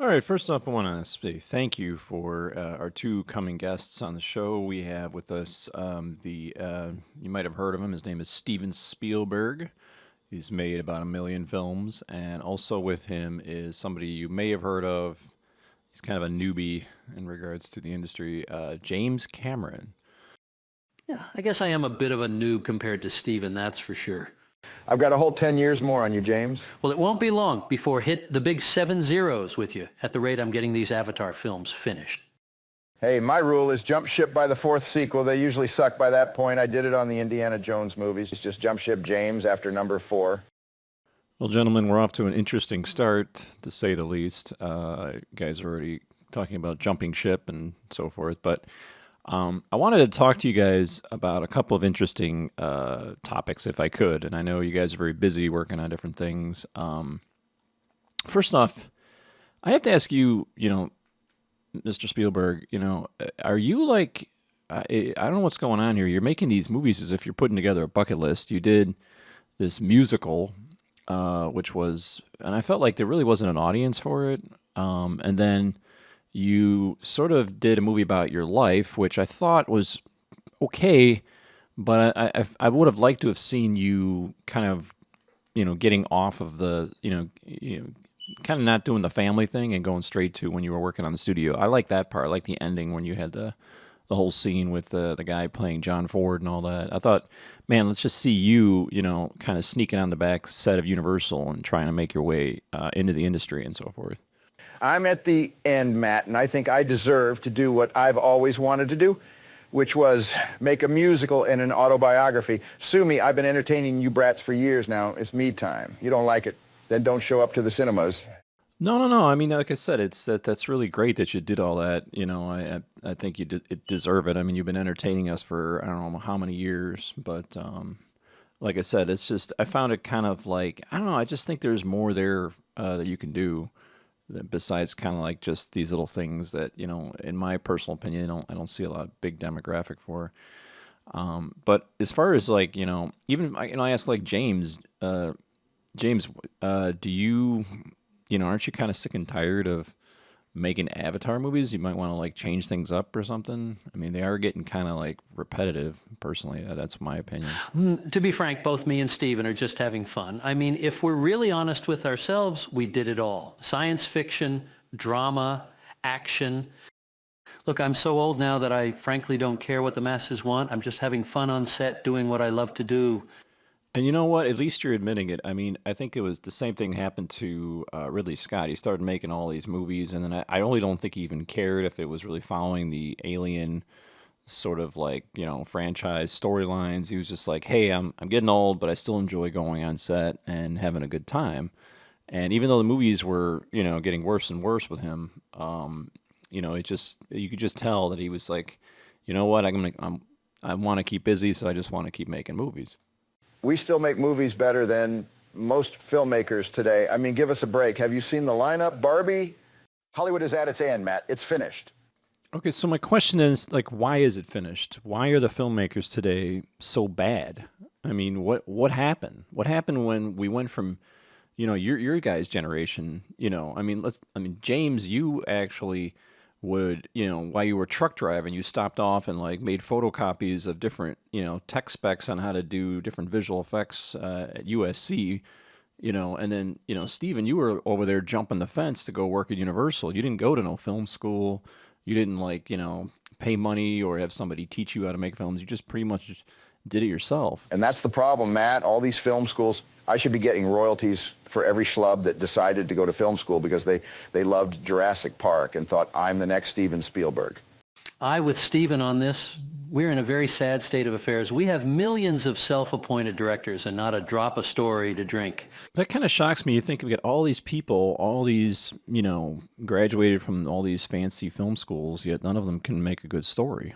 All right, first off, I want to say thank you for our two coming guests on the show. We have with us you might have heard of him. His name is Steven Spielberg. He's made about 1 million films, and also with him is somebody you may have heard of. He's kind of a newbie in regards to the industry, James Cameron. Yeah, I guess I am a bit of a noob compared to Steven, that's for sure. I've got a whole 10 years more on you, James. Well, it won't be long before hit the big 7 zeros with you at the rate I'm getting these Avatar films finished. Hey, my rule is jump ship by the 4th sequel. They usually suck by that point. I did it on the Indiana Jones movies. It's just jump ship James after number 4. Well, gentlemen, we're off to an interesting start, to say the least. You guys are already talking about jumping ship and so forth, but I wanted to talk to you guys about a couple of interesting topics, if I could. And I know you guys are very busy working on different things. First off, I have to ask you, Mr. Spielberg, are you like, I don't know what's going on here. You're making these movies as if you're putting together a bucket list. You did this musical, which was, and I felt like there really wasn't an audience for it. And then you sort of did a movie about your life, which I thought was okay, but I would have liked to have seen you kind of, getting off of the, kind of not doing the family thing and going straight to when you were working on the studio. I like that part. I like the ending when you had the whole scene with the guy playing John Ford and all that. I thought, man, let's just see you, kind of sneaking on the back set of Universal and trying to make your way into the industry and so forth. I'm at the end, Matt, and I think I deserve to do what I've always wanted to do, which was make a musical and an autobiography. Sue me, I've been entertaining you brats for years now. It's me time. You don't like it, then don't show up to the cinemas. No. I mean, like I said, that's really great that you did all that. I think you deserve it. I mean, you've been entertaining us for I don't know how many years, but like I said, it's just I found it kind of like I don't know. I just think there's more there that you can do besides kind of like just these little things that in my personal opinion, I don't see a lot of big demographic for. But as far as like even I asked like James, do you aren't you kind of sick and tired of making Avatar movies? You might want to like change things up or something. I mean, they are getting kind of like repetitive. Personally, that's my opinion. To be frank, both me and Steven are just having fun. I mean, if we're really honest with ourselves, we did it all. Science fiction, drama, action. Look, I'm so old now that I frankly don't care what the masses want. I'm just having fun on set, doing what I love to do. And you know what? At least you're admitting it. I mean, I think it was the same thing happened to Ridley Scott. He started making all these movies, and then I only don't think he even cared if it was really following the Alien sort of like franchise storylines. He was just like, hey, I'm getting old, but I still enjoy going on set and having a good time. And even though the movies were getting worse and worse with him, it just you could just tell that he was like, you know what, I want to keep busy, so I just want to keep making movies. We still make movies better than most filmmakers today. I mean, give us a break. Have you seen the lineup? Barbie? Hollywood is at its end, Matt. It's finished. Okay, so my question is, like, why is it finished? Why are the filmmakers today so bad? I mean, what happened? What happened when we went from, your guys' generation, I mean, James, you actually would, while you were truck driving, you stopped off and like made photocopies of different, tech specs on how to do different visual effects at USC, and then, Steven, you were over there jumping the fence to go work at Universal. You didn't go to no film school. You didn't like, pay money or have somebody teach you how to make films. You just pretty much just did it yourself. And that's the problem, Matt. All these film schools, I should be getting royalties for every schlub that decided to go to film school because they loved Jurassic Park and thought, I'm the next Steven Spielberg. With Steven on this, we're in a very sad state of affairs. We have millions of self-appointed directors and not a drop of story to drink. That kind of shocks me. You think we get all these people, all these, graduated from all these fancy film schools, yet none of them can make a good story.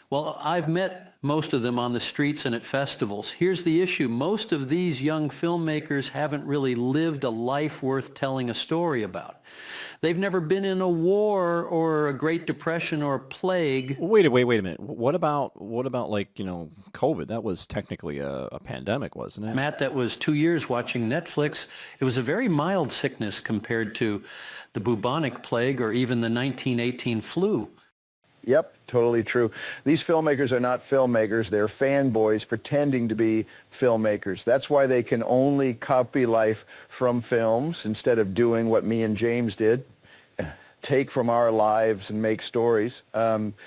Well, I've met most of them on the streets and at festivals. Here's the issue. Most of these young filmmakers haven't really lived a life worth telling a story about. They've never been in a war or a Great Depression or plague. Wait a minute. What about like, COVID? That was technically a pandemic, wasn't it? Matt, that was 2 years watching Netflix. It was a very mild sickness compared to the bubonic plague or even the 1918 flu. Yep, totally true. These filmmakers are not filmmakers. They're fanboys pretending to be filmmakers. That's why they can only copy life from films instead of doing what me and James did, take from our lives and make stories.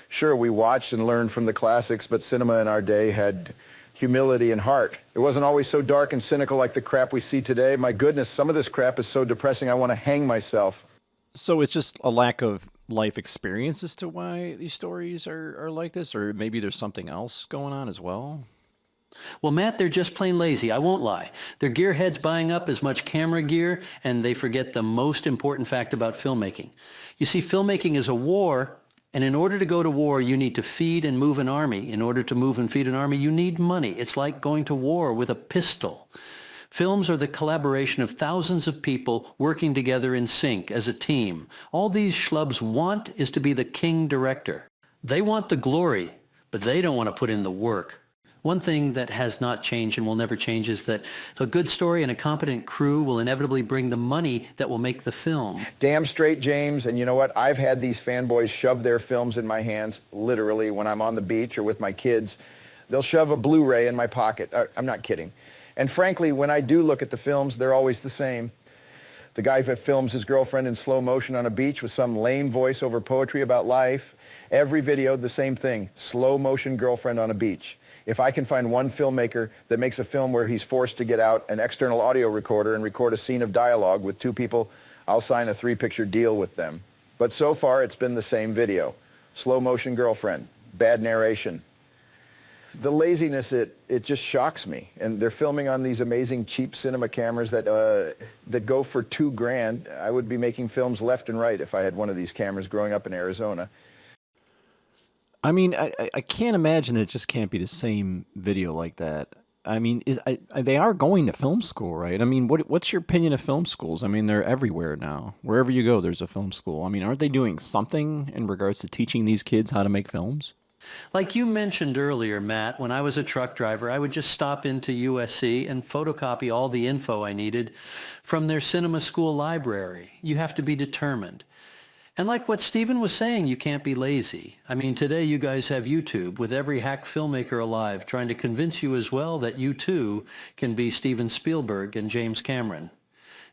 Sure, we watched and learned from the classics, but cinema in our day had humility and heart. It wasn't always so dark and cynical like the crap we see today. My goodness, some of this crap is so depressing I want to hang myself. So it's just a lack of life experience as to why these stories are like this, or maybe there's something else going on as well? Well, Matt, they're just plain lazy. I won't lie. They're gearheads buying up as much camera gear, and they forget the most important fact about filmmaking. You see, filmmaking is a war, and in order to go to war, you need to feed and move an army. In order to move and feed an army, you need money. It's like going to war with a pistol. Films are the collaboration of thousands of people working together in sync as a team. All these schlubs want is to be the king director. They want the glory, but they don't want to put in the work. One thing that has not changed and will never change is that a good story and a competent crew will inevitably bring the money that will make the film. Damn straight, James. And you know what? I've had these fanboys shove their films in my hands, literally, when I'm on the beach or with my kids. They'll shove a Blu-ray in my pocket. I'm not kidding. And frankly, when I do look at the films, they're always the same. The guy that films his girlfriend in slow motion on a beach with some lame voiceover poetry about life. Every video, the same thing. Slow motion girlfriend on a beach. If I can find one filmmaker that makes a film where he's forced to get out an external audio recorder and record a scene of dialogue with two people, I'll sign a 3-picture deal with them. But so far, it's been the same video. Slow motion girlfriend. Bad narration. The laziness, it just shocks me. And they're filming on these amazing cheap cinema cameras that go for $2,000. I would be making films left and right if I had one of these cameras growing up in Arizona. I mean, I can't imagine it just can't be the same video like that. I mean, they are going to film school, right? I mean, what's your opinion of film schools? I mean, they're everywhere now. Wherever you go, there's a film school. I mean, aren't they doing something in regards to teaching these kids how to make films? Like you mentioned earlier, Matt, when I was a truck driver, I would just stop into USC and photocopy all the info I needed from their cinema school library. You have to be determined. And like what Stephen was saying, you can't be lazy. I mean, today you guys have YouTube with every hack filmmaker alive trying to convince you as well that you too can be Steven Spielberg and James Cameron.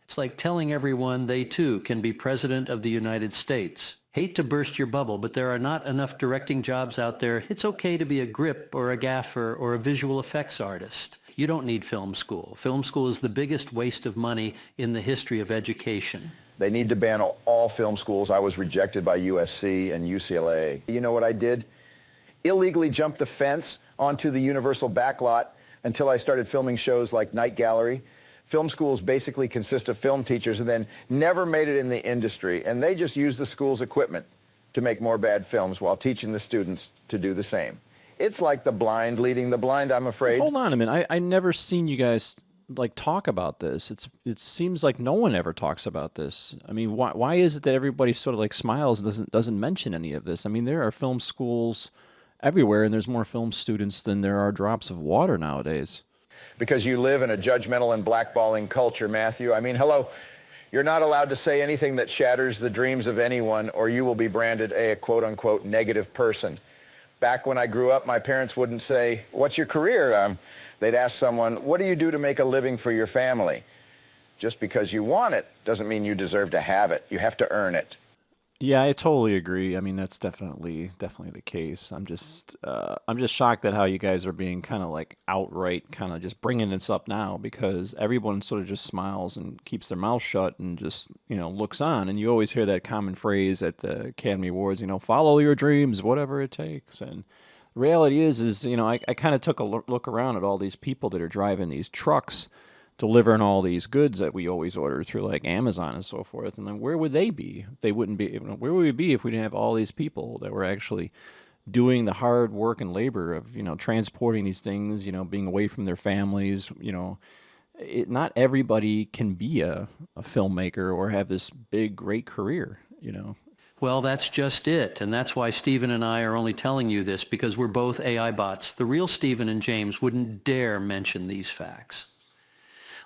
It's like telling everyone they too can be President of the United States. Hate to burst your bubble, but there are not enough directing jobs out there. It's okay to be a grip or a gaffer or a visual effects artist. You don't need film school. Film school is the biggest waste of money in the history of education. They need to ban all film schools. I was rejected by USC and UCLA. You know what I did? Illegally jumped the fence onto the Universal backlot until I started filming shows like Night Gallery. Film schools basically consist of film teachers and then never made it in the industry. And they just use the school's equipment to make more bad films while teaching the students to do the same. It's like the blind leading the blind, I'm afraid. Hold on a minute. I never seen you guys like talk about this. It seems like no one ever talks about this. I mean, why is it that everybody sort of like smiles and doesn't mention any of this? I mean, there are film schools everywhere, and there's more film students than there are drops of water nowadays. Because you live in a judgmental and blackballing culture, Matthew. I mean, hello, you're not allowed to say anything that shatters the dreams of anyone, or you will be branded a quote-unquote negative person. Back when I grew up, my parents wouldn't say, "What's your career?" They'd ask someone, "What do you do to make a living for your family?" Just because you want it doesn't mean you deserve to have it. You have to earn it. Yeah, I totally agree. I mean, that's definitely the case. I'm just shocked at how you guys are being kind of like outright kind of just bringing this up now, because everyone sort of just smiles and keeps their mouth shut and just, looks on. And you always hear that common phrase at the Academy Awards, follow your dreams, whatever it takes. And the reality is, I kind of took a look around at all these people that are driving these trucks, delivering all these goods that we always order through like Amazon and so forth. And then where would they be if they wouldn't be? Where would we be if we didn't have all these people that were actually doing the hard work and labor of transporting these things, being away from their families, not everybody can be a filmmaker or have this big, great career, Well, that's just it. And that's why Stephen and I are only telling you this, because we're both AI bots. The real Stephen and James wouldn't dare mention these facts.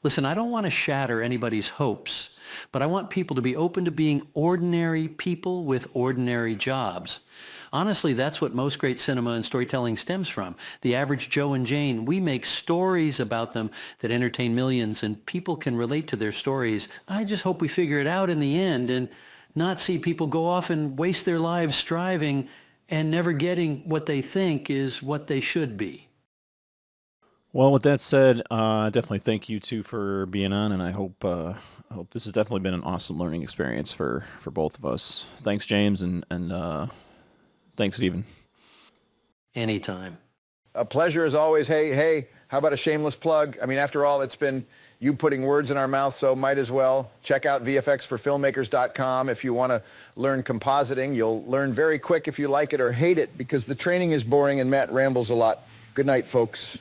Listen, I don't want to shatter anybody's hopes, but I want people to be open to being ordinary people with ordinary jobs. Honestly, that's what most great cinema and storytelling stems from. The average Joe and Jane, we make stories about them that entertain millions, and people can relate to their stories. I just hope we figure it out in the end and not see people go off and waste their lives striving and never getting what they think is what they should be. Well, with that said, definitely thank you two for being on, and I hope this has definitely been an awesome learning experience for both of us. Thanks, James, and thanks, Stephen. Anytime. A pleasure as always. Hey, how about a shameless plug? I mean, after all, it's been you putting words in our mouth, so might as well. Check out VFXforFilmmakers.com if you want to learn compositing. You'll learn very quick if you like it or hate it, because the training is boring and Matt rambles a lot. Good night, folks.